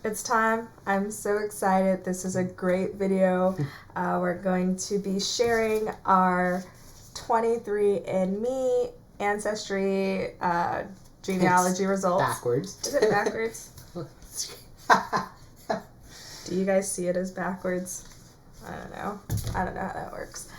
It's time. I'm so excited. This is a great video. We're going to be sharing our 23andMe ancestry genealogy results. Backwards. Is it backwards? Do you guys see it as backwards? I don't know how that works.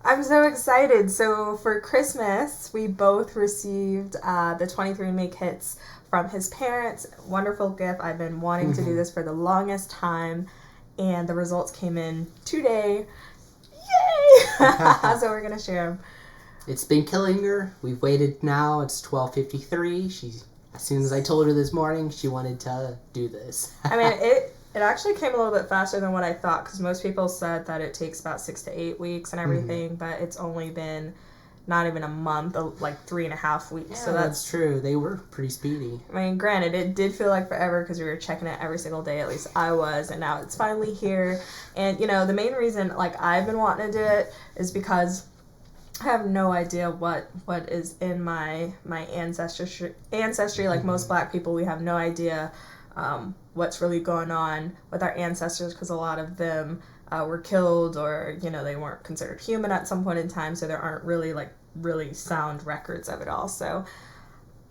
I'm so excited. So for Christmas, we both received the 23andMe kits from his parents. Wonderful gift. I've been wanting to do this for the longest time, and the results came in today. Yay! So we're gonna share them. It's been killing her. We've waited now. It's 12:53. As soon as I told her this morning, she wanted to do this. I mean, it actually came a little bit faster than what I thought, because most people said that it takes about 6 to 8 weeks and everything, but it's only been not even a month, like 3.5 weeks. Yeah, so that's true. They were pretty speedy. I mean, granted, it did feel like forever because we were checking it every single day. At least I was, and now it's finally here. And the main reason I've been wanting to do it is because I have no idea what is in my ancestry. Like most Black people, we have no idea what's really going on with our ancestors, because a lot of them were killed, or they weren't considered human at some point in time, so there aren't really sound records of it all. So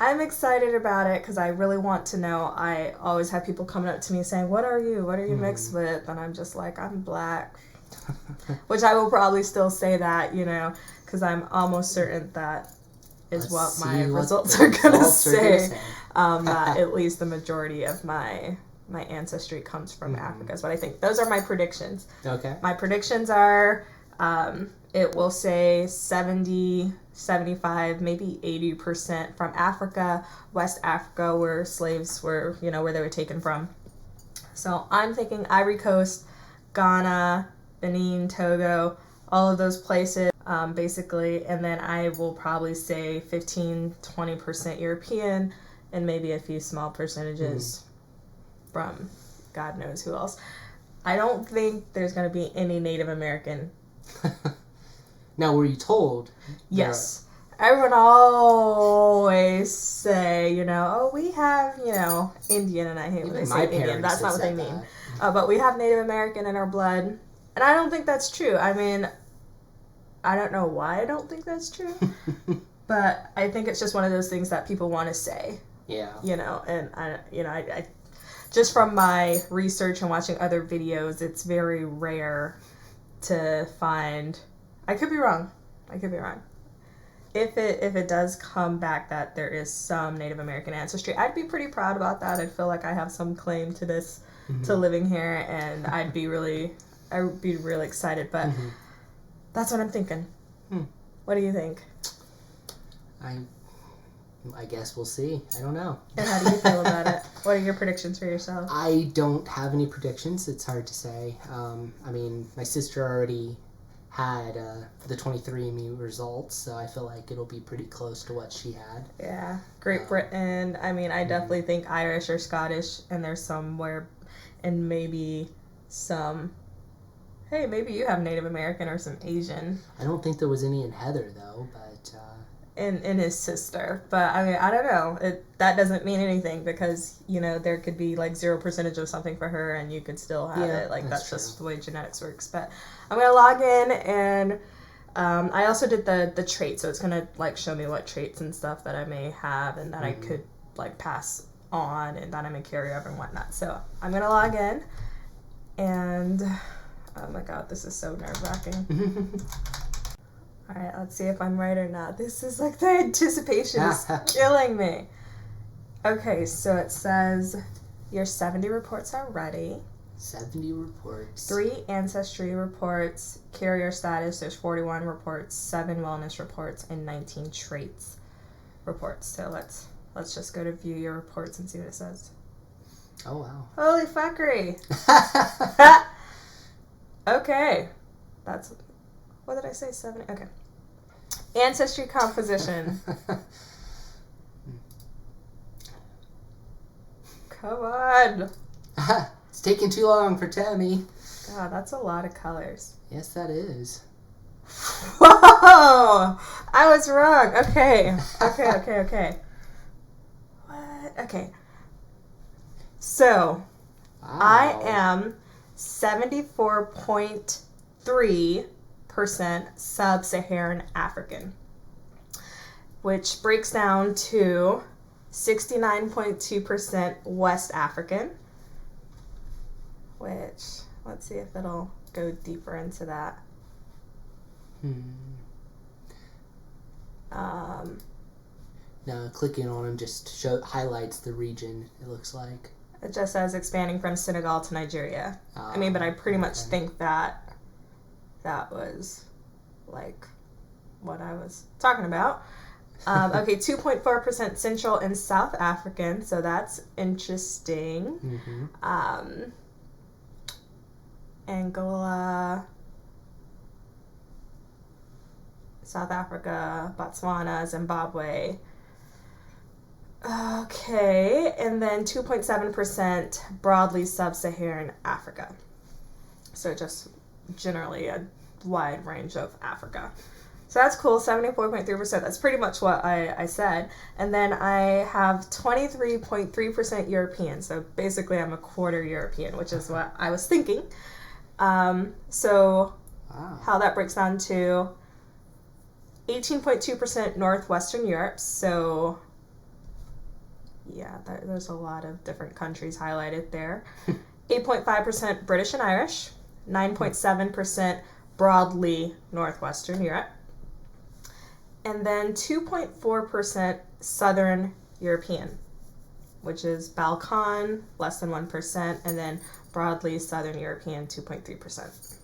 I'm excited about it because I really want to know. I always have people coming up to me saying, what are you mixed with? And I'm just like, I'm Black. Which I will probably still say that, because I'm almost certain that is what my results are going to say. That at least the majority of my ancestry comes from Africa is what I think. Those are my predictions. Okay. My predictions are it will say 70, 75, maybe 80% from Africa, West Africa, where slaves were, where they were taken from. So I'm thinking Ivory Coast, Ghana, Benin, Togo, all of those places, basically. And then I will probably say 15, 20% European, and maybe a few small percentages from God knows who else. I don't think there's going to be any Native American. Now, were you told? Yes. Everyone always say, oh, we have, Indian, and I hate when they say Indian. That's not what they mean. But we have Native American in our blood. And I don't think that's true. I mean, I don't know why I don't think that's true. But I think it's just one of those things that people want to say. Yeah. And I just from my research and watching other videos, it's very rare to find. I could be wrong. If it does come back that there is some Native American ancestry, I'd be pretty proud about that. I'd feel like I have some claim to this, to living here, and I would be really excited. But that's what I'm thinking. What do you think? I guess we'll see. I don't know. And how do you feel about it? What are your predictions for yourself? I don't have any predictions. It's hard to say. I mean, my sister already had the 23andMe results, so I feel like it'll be pretty close to what she had. Yeah. Great Britain. I mean, I definitely think Irish or Scottish, and there's somewhere, and maybe some. Hey, maybe you have Native American or some Asian. I don't think there was any in Heather, though, but... In his sister. But, I mean, I don't know. That doesn't mean anything, because, there could be, 0% of something for her, and you could still have it. That's just the way genetics works. But I'm going to log in, and I also did the traits. So it's going to, show me what traits and stuff that I may have, and that I could, pass on, and that I may carry over and whatnot. So I'm going to log in, and... oh my God, this is so nerve-wracking. All right, let's see if I'm right or not. This is the anticipation is killing me. Okay, so it says your 70 reports are ready. 70 reports. 3 ancestry reports, carrier status, there's 41 reports, 7 wellness reports, and 19 traits reports. So let's just go to view your reports and see what it says. Oh, wow. Holy fuckery. Okay. That's, what did I say, 70? Okay. Ancestry composition. Come on. It's taking too long for Tammy. God, that's a lot of colors. Yes, that is. Whoa! I was wrong. Okay. What? Okay. So, I am 74.3% sub-Saharan African, which breaks down to 69.2% West African, which, let's see if it'll go deeper into that. Now, clicking on them just highlights the region, it looks like. It just says expanding from Senegal to Nigeria. I mean, but I pretty much think that was like what I was talking about. Okay, 2.4% Central and South African, so that's interesting. Angola, South Africa, Botswana, Zimbabwe. Okay, and then 2.7% broadly sub-Saharan Africa. So just generally a wide range of Africa. So that's cool, 74.3%. That's pretty much what I said. And then I have 23.3% European. So basically I'm a quarter European, which is what I was thinking. So how that breaks down to 18.2% Northwestern Europe. So yeah, there's a lot of different countries highlighted there. 8.5% British and Irish. 9.7% broadly Northwestern Europe. And then 2.4% Southern European, which is Balkan, less than 1%, and then broadly Southern European, 2.3%.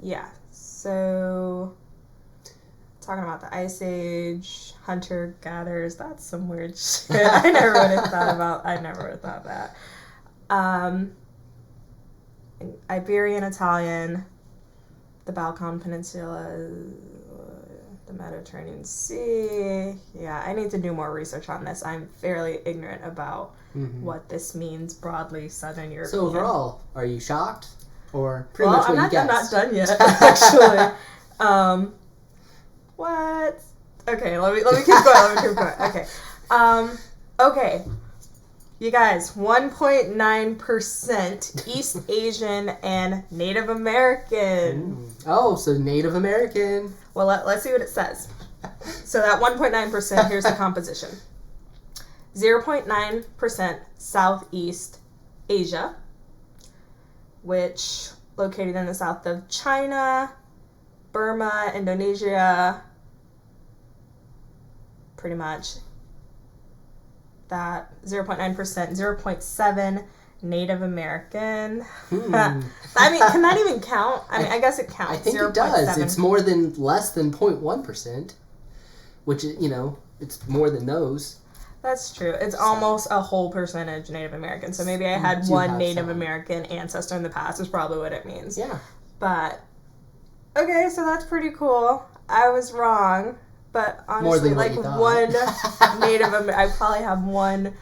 Yeah, so talking about the Ice Age, hunter-gatherers, that's some weird shit. I never would have thought that. Iberian Italian, the Balkan Peninsula, the Mediterranean Sea. Yeah, I need to do more research on this. I'm fairly ignorant about what this means broadly Southern European. So overall, are you shocked? Or pretty much what you guessed? I'm not done yet, actually. What? Okay, let me keep going. Okay. Okay. You guys, 1.9% East Asian and Native American. Oh, so Native American. Well, let's see what it says. So that 1.9%, here's the composition. 0.9% Southeast Asia, which located in the south of China, Burma, Indonesia, pretty much. That 0.9%, 0.7 Native American. I mean, can that even count? I mean, I guess it counts. I think 0. it does. 7. It's less than 0.1%, which is, it's more than those. That's true. It's almost a whole percentage Native American. So maybe I had one Native American ancestor in the past is probably what it means. Yeah. But, okay, so that's pretty cool. I was wrong. But honestly, like one Native American, I probably have one,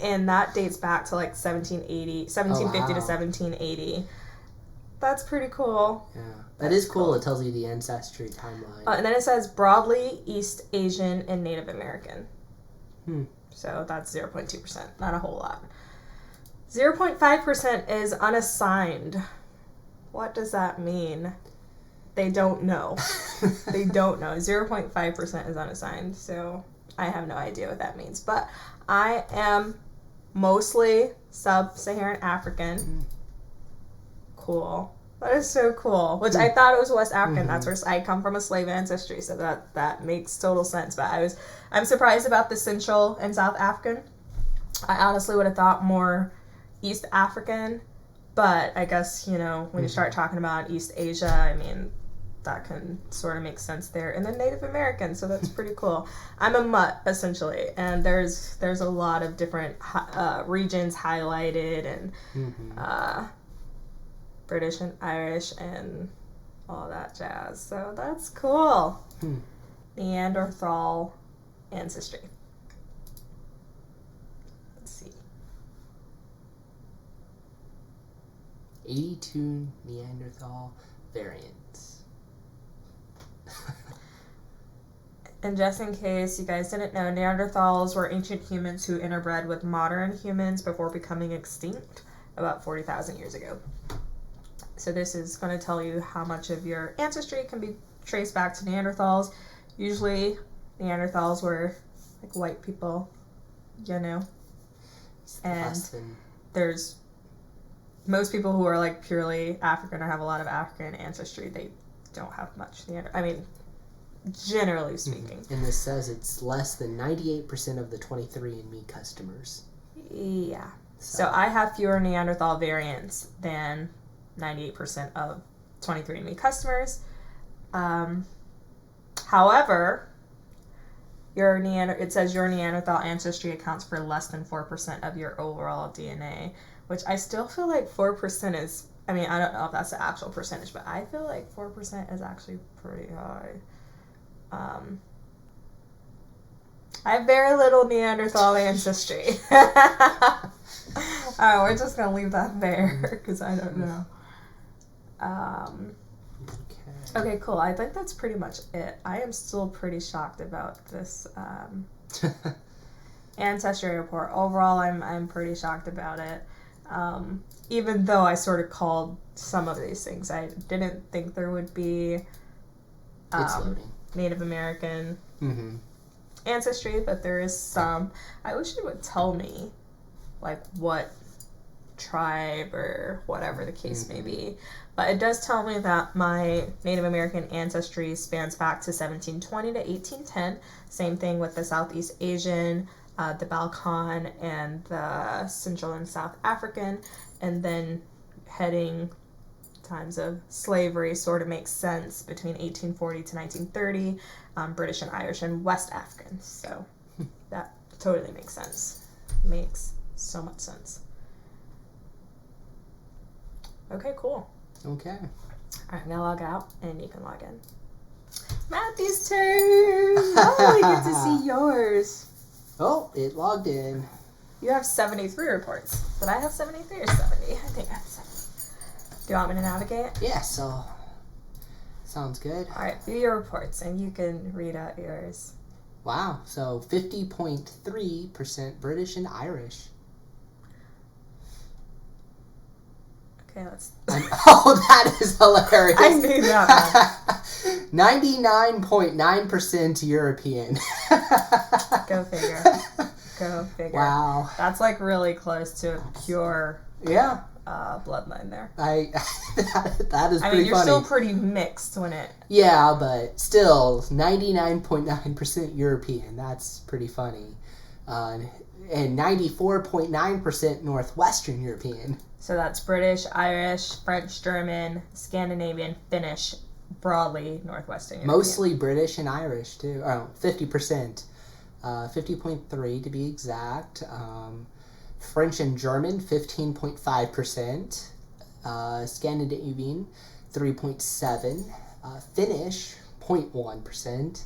and that dates back to like 1750 to 1780. That's pretty cool. Yeah, that is cool. It tells you the ancestry timeline. And then it says broadly East Asian and Native American. So that's 0.2%, not a whole lot. 0.5% is unassigned. What does that mean? They don't know. They don't know. 0.5% is unassigned, so I have no idea what that means. But I am mostly sub-Saharan African. Cool. That is so cool. Which I thought it was West African. That's where I come from, a slave ancestry, so that makes total sense. But I'm surprised about the Central and South African. I honestly would have thought more East African. But I guess, when you start talking about East Asia, I mean, that can sort of make sense there. And then Native American, so that's pretty cool. I'm a mutt, essentially, and there's a lot of different regions highlighted, and British and Irish and all that jazz. So that's cool. Neanderthal ancestry. Let's see. 82 Neanderthal variants. And just in case you guys didn't know, Neanderthals were ancient humans who interbred with modern humans before becoming extinct about 40,000 years ago. So this is going to tell you how much of your ancestry can be traced back to Neanderthals. Usually Neanderthals were like white people, you know. And there's most people who are like purely African or have a lot of African ancestry, they don't have much generally speaking. And this says it's less than 98% of the 23andMe customers. Yeah. So I have fewer Neanderthal variants than 98% of 23andMe customers. However, it says your Neanderthal ancestry accounts for less than 4% of your overall DNA, which I still feel like 4% is, I mean, I don't know if that's the actual percentage, but I feel like 4% is actually pretty high. I have very little Neanderthal ancestry. Alright, we're just going to leave that there because I don't know. Okay, cool. I think that's pretty much it. I am still pretty shocked about this ancestry report. Overall, I'm pretty shocked about it. Even though I sort of called some of these things, I didn't think there would be Native American ancestry, but there is some. I wish it would tell me, like, what tribe or whatever the case may be. But it does tell me that my Native American ancestry spans back to 1720 to 1810. Same thing with the Southeast Asian, the Balkan, and the Central and South African. And then heading times of slavery sort of makes sense between 1840 to 1930, British and Irish and West African. So that totally makes sense. Makes so much sense. Okay, cool. Okay. All right, I'm going to log out, and you can log in. Matthew's turn! Oh, we get to see yours. Oh, it logged in. You have 73 reports. Did I have 73 or 70? I think I have 70. Do you want me to navigate? Yeah, so sounds good. All right, view your reports, and you can read out yours. Wow, so 50.3% British and Irish. Okay, let's... Oh, that is hilarious. I knew that one. 99.9% European. Go figure. Go figure. Wow. That's like really close to a pure bloodline there. That is pretty funny. I mean, you're still pretty mixed when it... Yeah, but still, 99.9% European. That's pretty funny. And 94.9% Northwestern European. So that's British, Irish, French, German, Scandinavian, Finnish, broadly Northwestern European. Mostly British and Irish, too. Oh, 50%. 50.3 to be exact. French and German, 15.5%. Scandinavian, 3.7%. Finnish, 0.1%.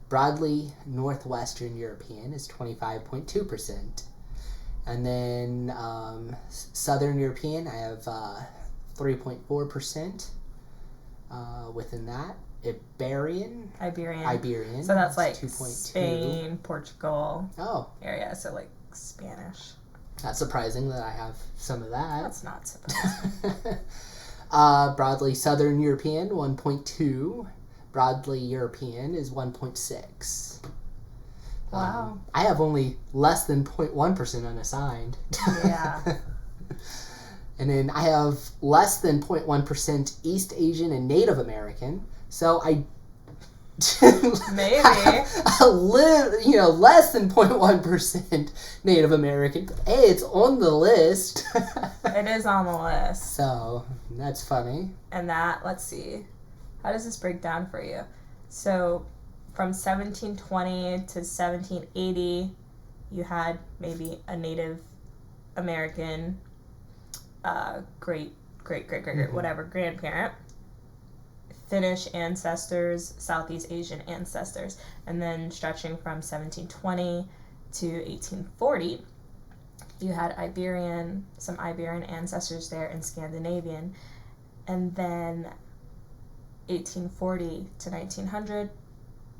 Broadly Northwestern European is 25.2%. And then Southern European, I have 3.4% within that. Iberian. So that's like 2.2. Spain, Portugal area. So like Spanish. Not surprising that I have some of that. That's not surprising. Broadly Southern European, 1.2. Broadly European is 1.6. Wow. I have only less than 0.1% unassigned. Yeah. And then I have less than 0.1% East Asian and Native American. So I maybe less than 0.1% Native American. Hey, it's on the list. It is on the list. So that's funny. And that, let's see, how does this break down for you? So from 1720 to 1780, you had maybe a Native American great whatever grandparent, Finnish ancestors, Southeast Asian ancestors, and then stretching from 1720 to 1840, you had some Iberian ancestors there, and Scandinavian, and then 1840 to 1900,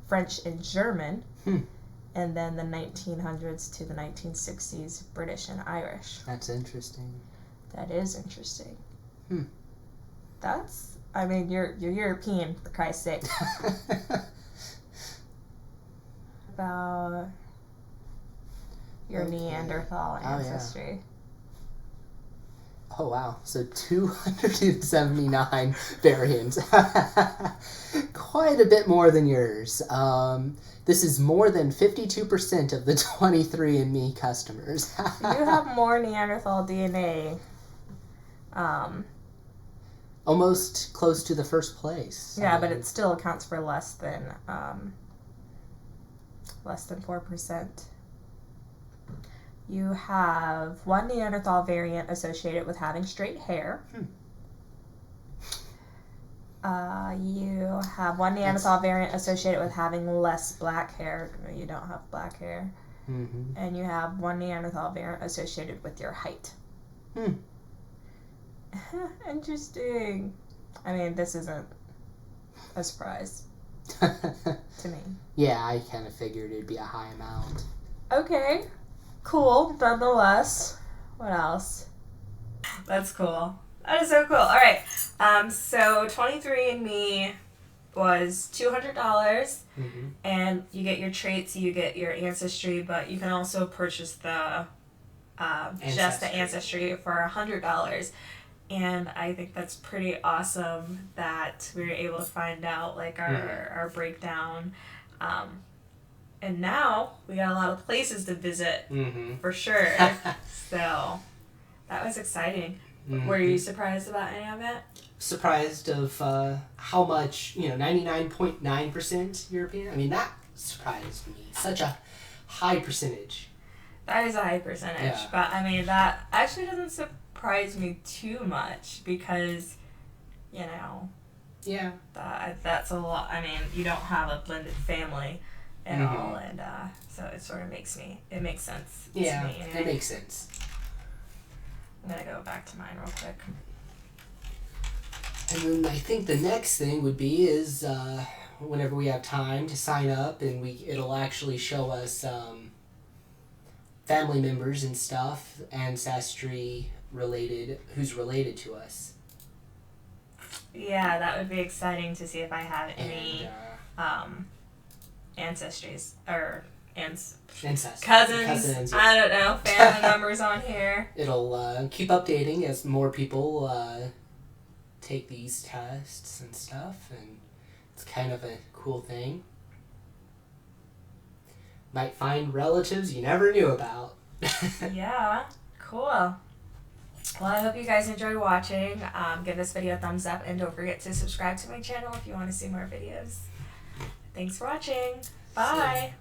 French and German. Hmm. And then the 1900s to the 1960s, British and Irish. That's interesting. That is interesting. Hmm. That's, I mean, you're European, for Christ's sake. About your Neanderthal ancestry. Oh, wow. So 279 variants. Quite a bit more than yours. This is more than 52% of the 23andMe customers. You have more Neanderthal DNA. Almost close to the first place. Yeah, but it still accounts for less than 4%. You have one Neanderthal variant associated with having straight hair. You have one Neanderthal variant associated with having less black hair. You don't have black hair. Mm-hmm. And you have one Neanderthal variant associated with your height. Interesting. I mean, this isn't a surprise to me. Yeah, I kind of figured it'd be a high amount. Okay. Cool, nonetheless. What else? That's cool. That is so cool. All right. So 23andMe was $200, Mm-hmm. and you get your traits, you get your ancestry, but you can also purchase the just the ancestry for $100. And I think that's pretty awesome that we were able to find out like our breakdown. And now we got a lot of places to visit for sure. So that was exciting. Mm-hmm. Were you surprised about any of it? Surprised of how much, 99.9% European? I mean, that surprised me. Such a high percentage. That is a high percentage. Yeah. But I mean, that actually doesn't surprise me too much because, Yeah. that's a lot. I mean, you don't have a blended family at all, and so it sort of makes sense to me. It makes sense. I'm gonna go back to mine real quick. And then I think the next thing would be is whenever we have time to sign up, and it'll actually show us family members and stuff, ancestry related, who's related to us. Yeah, that would be exciting to see if I have any And, ancestries or ancestors. cousins. Yeah. I don't know, family members on here. It'll keep updating as more people take these tests and stuff, and it's kind of a cool thing. Might find relatives you never knew about. Yeah, cool. Well, I hope you guys enjoyed watching. Give this video a thumbs up, and don't forget to subscribe to my channel if you want to see more videos. Thanks for watching. Bye.